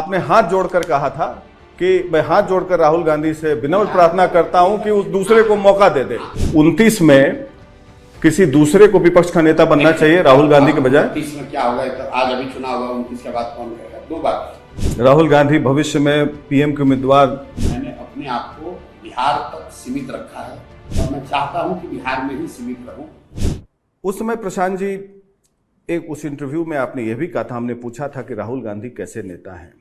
आपने हाथ जोड़कर कहा था कि मैं हाथ जोड़कर राहुल गांधी से विनम्र प्रार्थना करता हूं कि उस दूसरे को मौका दे दे। 29 में किसी दूसरे को विपक्ष का नेता बनना चाहिए राहुल गांधी के बजाय। 29 में क्या होगा, तो आज अभी चुनाव होगा, 29 के बाद कौन करेगा? दो बात, राहुल गांधी भविष्य में पीएम के उम्मीदवार। मैंने अपने आप को बिहार तक सीमित रखा है और मैं चाहता हूं कि बिहार में ही सीमित रहूं। उस समय प्रशांत जी, एक उस इंटरव्यू में आपने यह भी कहा था, हमने पूछा था कि राहुल गांधी कैसे नेता हैं,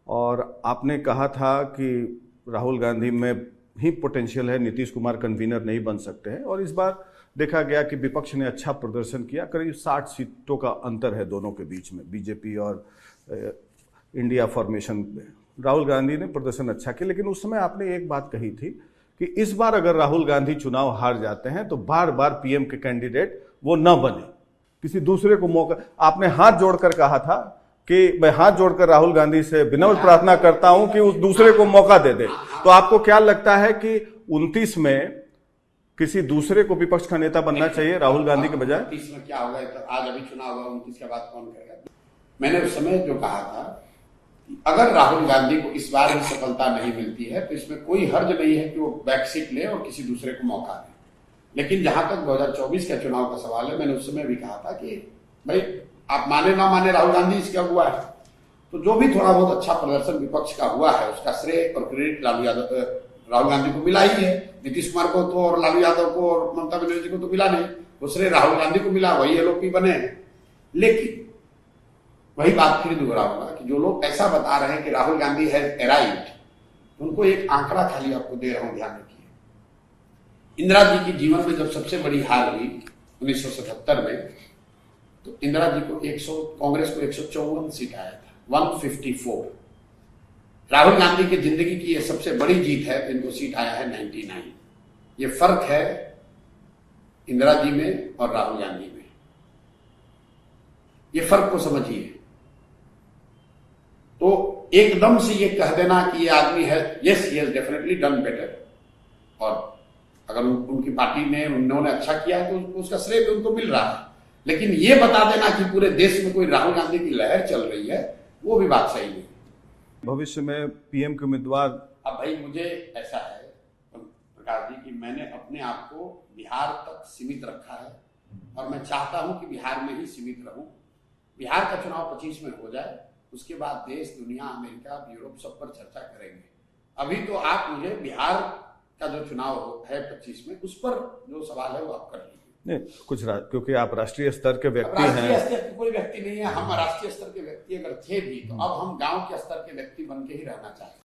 और आपने कहा था कि राहुल गांधी में ही पोटेंशियल है, नीतीश कुमार कन्वीनर नहीं बन सकते हैं। और इस बार देखा गया कि विपक्ष ने अच्छा प्रदर्शन किया, करीब 60 सीटों का अंतर है दोनों के बीच में, बीजेपी और इंडिया फॉर्मेशन में। राहुल गांधी ने प्रदर्शन अच्छा किया, लेकिन उस समय आपने एक बात कही थी कि इस बार अगर राहुल गांधी चुनाव हार जाते हैं तो बार बार पीएम के कैंडिडेट वो न बने, किसी दूसरे को मौका। आपने हाथ जोड़कर कहा था कि मैं हाथ जोड़कर राहुल गांधी से विनम्र प्रार्थना करता हूं कि उस दूसरे को मौका दे दे। तो आपको क्या लगता है कि 29 में किसी दूसरे को विपक्ष का नेता बनना चाहिए राहुल गांधी के बजाय? 29 में क्या होगा, तो आज अभी चुनाव होगा, 29 के बाद कौन करेगा? मैंने उस समय जो कहा था, अगर राहुल गांधी को इस बार भी सफलता नहीं मिलती है तो इसमें कोई हर्ज नहीं है कि वो बैकसीट ले और किसी दूसरे को मौका दे। लेकिन जहां तक 2024 के चुनाव का सवाल है, मैंने उस समय भी कहा था कि भाई आप माने ना माने, राहुल गांधी इसका हुआ है, तो जो भी थोड़ा बहुत अच्छा प्रदर्शन विपक्ष का हुआ है उसका श्रेय और क्रेडिट राहुल गांधी को मिला ही है। नीतीश कुमार को तो और लालू यादव को और ममता बनर्जी को तो मिला नहीं, वो श्रेय राहुल गांधी को मिला, वही एलओपी बने। लेकिन वही बात फिर दोहराऊंगा कि जो लोग ऐसा बता रहे हैं कि राहुल गांधी है एराइट, उनको एक आंकड़ा खाली आपको दे रहा हूं, ध्यान रखिए। इंदिरा जी की जीवन में जब सबसे बड़ी हार हुई 1977 में, तो इंदिरा जी को कांग्रेस को 154 सीट आया था, 154। राहुल गांधी की जिंदगी की यह सबसे बड़ी जीत है, तो इनको सीट आया है 99। ये फर्क है इंदिरा जी में और राहुल गांधी में, ये फर्क को समझिए। तो एकदम से ये कह देना कि ये आदमी है, yes he has definitely done better, और अगर उनकी पार्टी ने उन्होंने अच्छा किया तो उसका श्रेय भी उनको मिल रहा है, लेकिन ये बता देना कि पूरे देश में कोई राहुल गांधी की लहर चल रही है, वो भी बात सही नहीं। भविष्य में पीएम के उम्मीदवार। अब भाई मुझे ऐसा है प्रकाश जी कि मैंने अपने आप को बिहार तक सीमित रखा है और मैं चाहता हूं कि बिहार में ही सीमित रहूं। बिहार का चुनाव 25 में हो जाए, उसके बाद देश, दुनिया, अमेरिका, यूरोप सब पर चर्चा करेंगे। अभी तो आप मुझे बिहार का जो चुनाव है 25 में, उस पर जो सवाल है वो आप कर लीजिए। नहीं, कुछ क्योंकि आप राष्ट्रीय स्तर के व्यक्ति हैं। राष्ट्रीय स्तर के कोई व्यक्ति नहीं है, हम राष्ट्रीय स्तर के व्यक्ति अगर थे भी तो अब हम गांव के स्तर के व्यक्ति बन के ही रहना चाहते हैं।